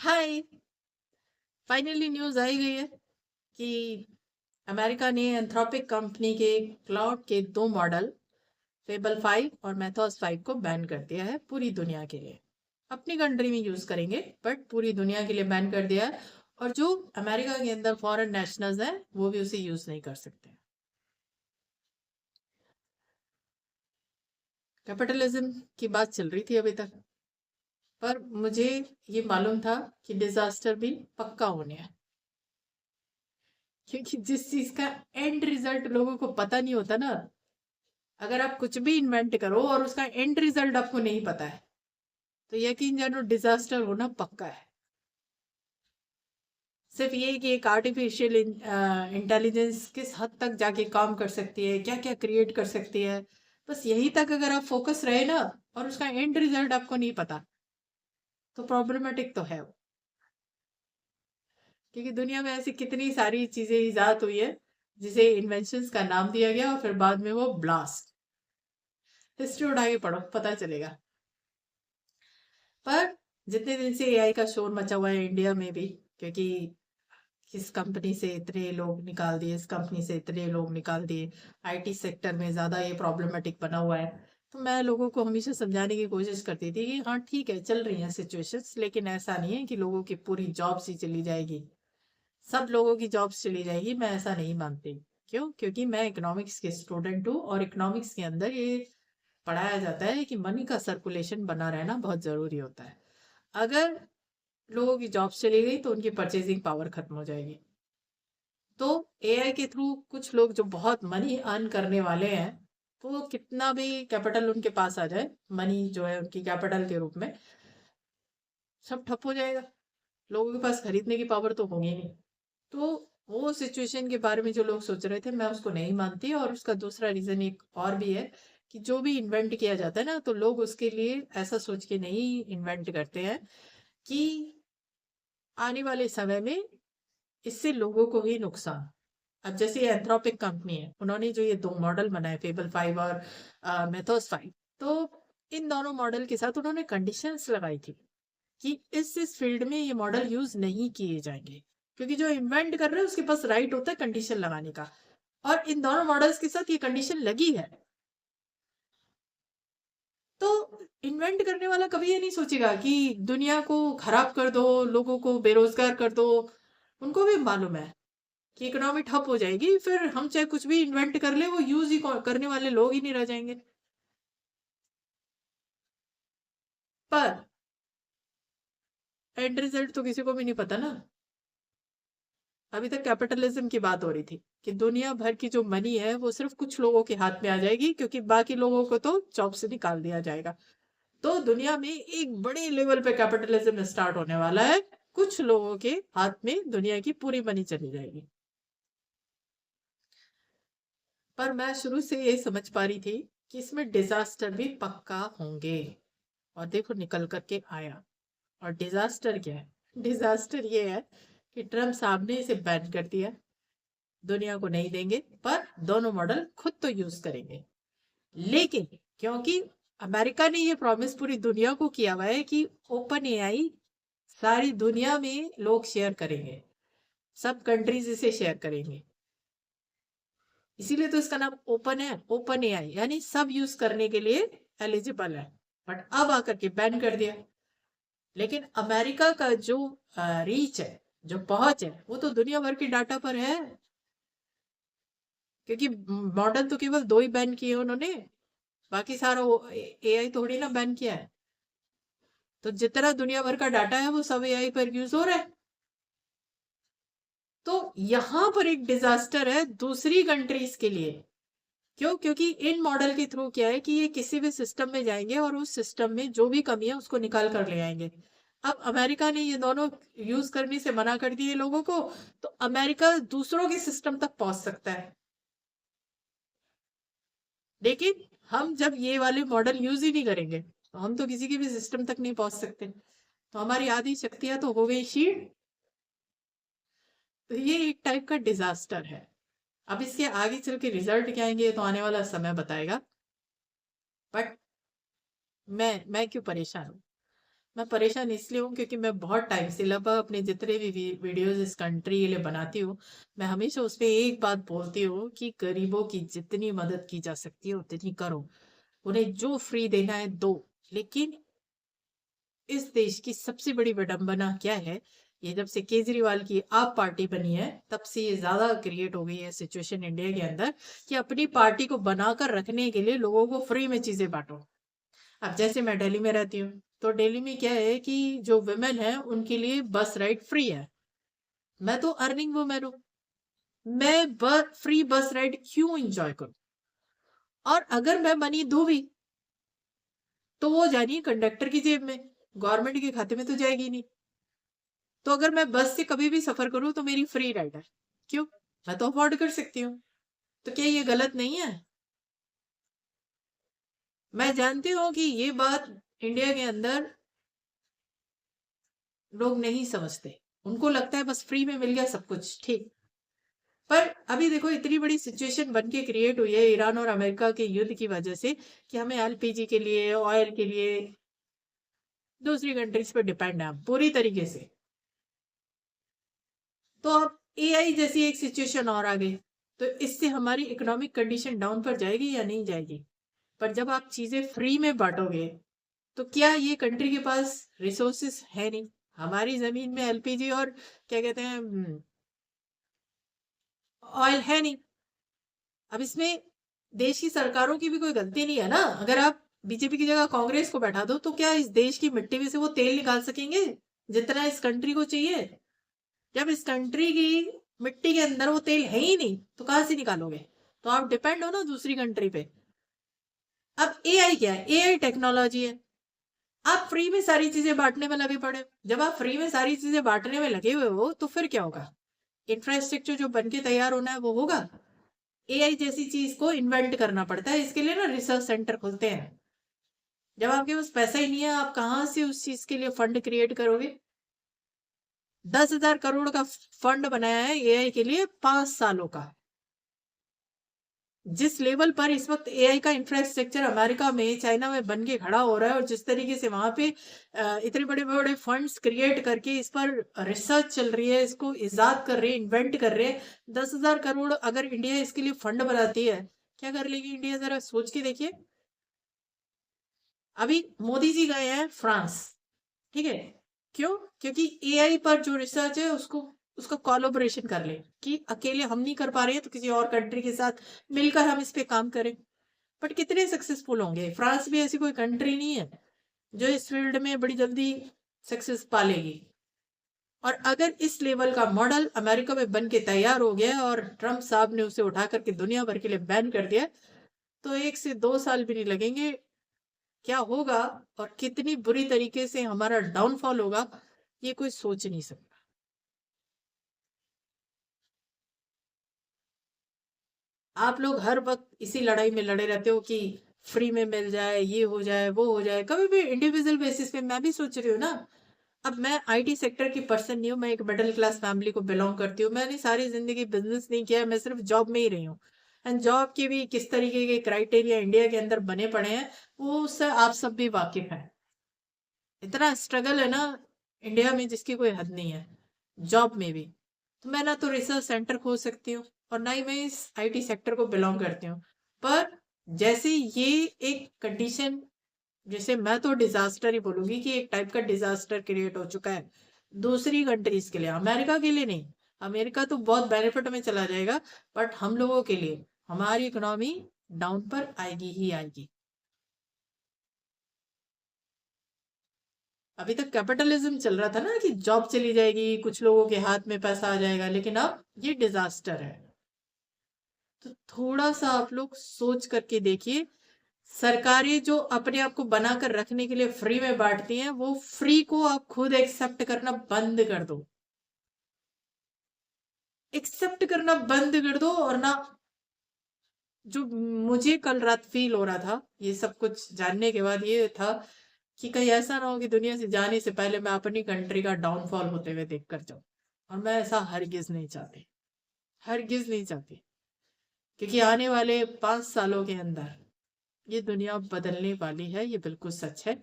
हाय। Finally news आई गई है कि अमेरिका ने एंथ्रोपिक कंपनी के क्लाउड के दो मॉडल फेबल 5 और मेथोस 5 को बैन कर दिया है पूरी दुनिया के लिए। अपनी कंट्री में यूज करेंगे बट पूरी दुनिया के लिए बैन कर दिया है। और जो अमेरिका के अंदर फॉरेन नेशनल्स हैं वो भी उसे यूज नहीं कर सकते। कैपिटलिज्म की बात चल रही थी अभी तक, पर मुझे ये मालूम था कि डिजास्टर भी पक्का होने हैं, क्योंकि जिस चीज का एंड रिजल्ट लोगों को पता नहीं होता ना, अगर आप कुछ भी इन्वेंट करो और उसका एंड रिजल्ट आपको नहीं पता है तो यकीन जानो डिजास्टर होना पक्का है। सिर्फ ये कि एक आर्टिफिशियल इंटेलिजेंस किस हद तक जाके काम कर सकती है, क्या क्या क्रिएट कर सकती है, बस यही तक अगर आप फोकस रहे ना और उसका एंड रिजल्ट आपको नहीं पता तो प्रॉब्लमेटिक तो है वो। क्योंकि दुनिया में ऐसी कितनी सारी चीजें इजाद हुई है जिसे इन्वेंशंस का नाम दिया गया और फिर बाद में वो ब्लास्ट। हिस्ट्री उठा के पढ़ो पता चलेगा। पर जितने दिन से एआई का शोर मचा हुआ है इंडिया में भी, क्योंकि इस कंपनी से इतने लोग निकाल दिए, इस कंपनी से इतने लोग निकाल दिए, आईटी सेक्टर में ज्यादा ये प्रॉब्लमेटिक बना हुआ है, तो मैं लोगों को हमेशा समझाने की कोशिश करती थी कि हाँ ठीक है चल रही हैं सिचुएशंस, लेकिन ऐसा नहीं है कि लोगों की पूरी जॉब्स ही चली जाएगी, सब लोगों की जॉब्स चली जाएगी, मैं ऐसा नहीं मानती। क्यों? क्योंकि मैं इकोनॉमिक्स के स्टूडेंट हूँ और इकोनॉमिक्स के अंदर ये पढ़ाया जाता है कि मनी का सर्कुलेशन बना रहना बहुत जरूरी होता है। अगर लोगों की जॉब्स चली गई तो उनकी परचेजिंग पावर खत्म हो जाएगी। तो एआई के थ्रू कुछ लोग जो बहुत मनी अर्न करने वाले हैं, तो वो कितना भी कैपिटल उनके पास आ जाए, मनी जो है उनकी कैपिटल के रूप में, सब ठप हो जाएगा। लोगों के पास खरीदने की पावर तो होगी नहीं। तो वो सिचुएशन के बारे में जो लोग सोच रहे थे मैं उसको नहीं मानती। और उसका दूसरा रीजन एक और भी है कि जो भी इन्वेंट किया जाता है ना तो लोग उसके लिए ऐसा सोच के नहीं इन्वेंट करते हैं कि आने वाले समय में इससे लोगों को ही नुकसान। अब जैसे ये एंथ्रोपिक कंपनी है, उन्होंने जो ये दो मॉडल बनाए फेबल 5 और मेथोस 5, तो इन दोनों मॉडल के साथ उन्होंने कंडीशंस लगाई थी कि इस फील्ड में ये मॉडल यूज नहीं किए जाएंगे, क्योंकि जो इन्वेंट कर रहे हैं उसके पास राइट होता है कंडीशन लगाने का। और इन दोनों मॉडल्स के साथ ये कंडीशन लगी है। तो इन्वेंट करने वाला कभी ये नहीं सोचेगा कि दुनिया को खराब कर दो, लोगों को बेरोजगार कर दो। उनको भी मालूम है कि इकोनॉमी ठप हो जाएगी, फिर हम चाहे कुछ भी इन्वेंट कर ले वो यूज ही करने वाले लोग ही नहीं रह जाएंगे। पर एंड रिजल्ट तो किसी को भी नहीं पता ना। अभी तक कैपिटलिज्म की बात हो रही थी कि दुनिया भर की जो मनी है वो सिर्फ कुछ लोगों के हाथ में आ जाएगी, क्योंकि बाकी लोगों को तो जॉब से निकाल दिया जाएगा। तो दुनिया में एक बड़े लेवल पे कैपिटलिज्म स्टार्ट होने वाला है। कुछ लोगों के हाथ में दुनिया की पूरी मनी चली जाएगी। पर मैं शुरू से ये समझ पा रही थी कि इसमें डिजास्टर भी पक्का होंगे। और देखो निकल करके आया। और डिजास्टर क्या है? डिजास्टर ये है कि ट्रम्प साहब ने इसे बैन कर दिया, दुनिया को नहीं देंगे, पर दोनों मॉडल खुद तो यूज करेंगे। लेकिन क्योंकि अमेरिका ने ये प्रॉमिस पूरी दुनिया को किया हुआ है कि ओपन एआई सारी दुनिया में लोग शेयर करेंगे, सब कंट्रीज इसे शेयर करेंगे, इसीलिए तो इसका नाम ओपन है, ओपन एआई, यानी सब यूज करने के लिए एलिजिबल है। बट अब आकर के बैन कर दिया। लेकिन अमेरिका का जो रीच है, जो पहुंच है, वो तो दुनिया भर की डाटा पर है। क्योंकि मॉडल तो केवल दो ही बैन किए उन्होंने, बाकी सारा एआई थोड़ी ना बैन किया है। तो जितना दुनिया भर का डाटा है वो सब एआई पर यूज हो रहा है। तो यहां पर एक डिजास्टर है दूसरी कंट्रीज के लिए। क्यों? क्योंकि इन मॉडल के थ्रू क्या है कि ये किसी भी सिस्टम में जाएंगे और उस सिस्टम में जो भी कमी है उसको निकाल कर ले आएंगे। अब अमेरिका ने ये दोनों यूज करने से मना कर दिए लोगों को, तो अमेरिका दूसरों के सिस्टम तक पहुंच सकता है। लेकिन हम जब ये वाले मॉडल यूज ही नहीं करेंगे तो हम तो किसी के भी सिस्टम तक नहीं पहुंच सकते, तो हमारी आधी शक्तियां तो हो गई क्षीण। तो ये एक टाइप का डिजास्टर है। अब इसके आगे चल के रिजल्ट क्या आएंगे तो आने वाला समय बताएगा। बट मैं क्यों परेशान हूं? मैं परेशान इसलिए हूँ क्योंकि मैं बहुत टाइम से लगभग अपने जितने भी वीडियोस इस कंट्री के लिए बनाती हूँ, मैं हमेशा उस पे एक बात बोलती हूँ कि गरीबों की जितनी मदद की जा सकती है उतनी करो, उन्हें जो फ्री देना है दो। लेकिन इस देश की सबसे बड़ी विडंबना क्या है, ये जब से केजरीवाल की आप पार्टी बनी है तब से ये ज्यादा क्रिएट हो गई है सिचुएशन इंडिया के अंदर कि अपनी पार्टी को बनाकर रखने के लिए लोगों को फ्री में चीजें बांटो। अब जैसे मैं दिल्ली में रहती हूँ, तो दिल्ली में क्या है कि जो वुमेन है उनके लिए बस राइड फ्री है। मैं तो अर्निंग वुमेन हूँ, मैं फ्री बस राइड क्यों एंजॉय करूं? और अगर मैं मनी दूं भी तो वो जानिए कंडक्टर की जेब में, गवर्नमेंट के खाते में तो जाएगी नहीं। तो अगर मैं बस से कभी भी सफर करूं तो मेरी फ्री राइड है, क्यों? मैं तो अफोर्ड कर सकती हूँ। तो क्या ये गलत नहीं है? मैं जानती हूँ कि ये बात इंडिया के अंदर लोग नहीं समझते, उनको लगता है बस फ्री में मिल गया सब कुछ ठीक। पर अभी देखो इतनी बड़ी सिचुएशन बन के क्रिएट हुई है ईरान और अमेरिका के युद्ध की वजह से कि हमें एलपीजी के लिए, ऑयल के लिए दूसरी कंट्रीज पर डिपेंड है हम पूरी तरीके से। तो अब एआई जैसी एक सिचुएशन और आ गई, तो इससे हमारी इकोनॉमिक कंडीशन डाउन पर जाएगी या नहीं जाएगी? पर जब आप चीजें फ्री में बांटोगे तो क्या ये कंट्री के पास रिसोर्सेस है नहीं? हमारी जमीन में एलपीजी और क्या कहते हैं ऑयल है नहीं। अब इसमें देश की सरकारों की भी कोई गलती नहीं है ना। अगर आप बीजेपी की जगह कांग्रेस को बैठा दो तो क्या इस देश की मिट्टी में से वो तेल निकाल सकेंगे जितना इस कंट्री को चाहिए? जब इस कंट्री की मिट्टी के अंदर वो तेल है ही नहीं तो कहां से निकालोगे? तो आप डिपेंड हो ना दूसरी कंट्री पे। अब एआई क्या है? एआई टेक्नोलॉजी है। आप फ्री में सारी चीजें बांटने में लगे पड़े। जब आप फ्री में सारी चीजें बांटने में लगे हुए हो तो फिर क्या होगा? इंफ्रास्ट्रक्चर जो बन के तैयार होना है वो होगा। एआई जैसी चीज को इन्वेंट करना पड़ता है, इसके लिए ना रिसर्च सेंटर खुलते हैं। जब आपके पास पैसा ही नहीं है, आप कहां से उस चीज के लिए फंड क्रिएट करोगे? 10,000 करोड़ का फंड बनाया है एआई के लिए 5 सालों का। जिस लेवल पर इस वक्त एआई का इंफ्रास्ट्रक्चर अमेरिका में, चाइना में बन के खड़ा हो रहा है और जिस तरीके से वहां पे इतने बड़े बड़े फंड्स क्रिएट करके इस पर रिसर्च चल रही है, इसको इजाद कर रहे हैं, इन्वेंट कर रहे हैं। 10,000 करोड़ अगर इंडिया इसके लिए फंड बनाती है, क्या कर लेगी इंडिया? जरा सोच के देखिए। अभी मोदी जी गए हैं फ्रांस, ठीक है? क्यों? क्योंकि एआई पर जो रिसर्च है उसको उसका कोलैबोरेशन कर ले कि अकेले हम नहीं कर पा रहे हैं तो किसी और कंट्री के साथ मिलकर हम इस पे काम करें। बट कितने सक्सेसफुल होंगे? फ्रांस भी ऐसी कोई कंट्री नहीं है जो इस फील्ड में बड़ी जल्दी सक्सेस पालेगी। और अगर इस लेवल का मॉडल अमेरिका में बन के तैयार हो गया और ट्रम्प साहब ने उसे उठा करके दुनिया भर के लिए बैन कर दिया, तो 1 से 2 साल भी नहीं लगेंगे। क्या होगा और कितनी बुरी तरीके से हमारा डाउनफॉल होगा, ये कोई सोच नहीं सकता। आप लोग हर वक्त इसी लड़ाई में लड़े रहते हो कि फ्री में मिल जाए, ये हो जाए, वो हो जाए। कभी भी इंडिविजुअल बेसिस पे मैं भी सोच रही हूँ ना। अब मैं आईटी सेक्टर की पर्सन नहीं हूँ, मैं एक मिडिल क्लास फैमिली को बिलोंग करती हूँ। मैंने सारी जिंदगी बिजनेस नहीं किया है, मैं सिर्फ जॉब में ही रही हूँ। एंड जॉब के भी किस तरीके के क्राइटेरिया इंडिया के अंदर बने पड़े हैं वो उससे आप सब भी वाकिफ हैं। इतना स्ट्रगल है ना इंडिया में जिसकी कोई हद नहीं है जॉब में भी। तो मैं ना तो रिसर्च सेंटर खोल सकती हूँ और ना ही मैं इस आईटी सेक्टर को बिलोंग करती हूँ। पर जैसे ये एक कंडीशन, जैसे मैं तो डिजास्टर ही बोलूंगी कि एक टाइप का डिजास्टर क्रिएट हो चुका है दूसरी कंट्रीज के लिए, अमेरिका के लिए नहीं। अमेरिका तो बहुत बेनिफिट में चला जाएगा, बट हम लोगों के लिए हमारी इकोनॉमी डाउन पर आएगी ही आएगी। अभी तक कैपिटलिज्म चल रहा था ना कि जॉब चली जाएगी, कुछ लोगों के हाथ में पैसा आ जाएगा, लेकिन अब ये डिजास्टर है। तो थोड़ा सा आप लोग सोच करके देखिए। सरकारें जो अपने आप को बनाकर रखने के लिए फ्री में बांटती हैं, वो फ्री को आप खुद एक्सेप्ट करना बंद कर दो। एक्सेप्ट करना बंद कर दो। और ना, जो मुझे कल रात फील हो रहा था ये सब कुछ जानने के बाद, ये था कि कहीं ऐसा ना हो कि दुनिया से जाने से पहले मैं अपनी कंट्री का डाउनफॉल होते हुए देख कर जाऊं। और मैं ऐसा हरगिज नहीं चाहती, हरगिज नहीं चाहती। क्योंकि आने वाले 5 सालों के अंदर ये दुनिया बदलने वाली है, ये बिल्कुल सच है।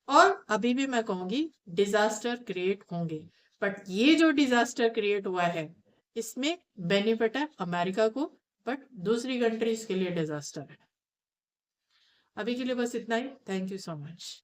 और अभी भी मैं कहूंगी डिजास्टर क्रिएट होंगे, बट ये जो डिजास्टर क्रिएट हुआ है इसमें बेनिफिट है अमेरिका को, बट दूसरी कंट्रीज के लिए डिजास्टर है। अभी के लिए बस इतना ही। Thank you so much.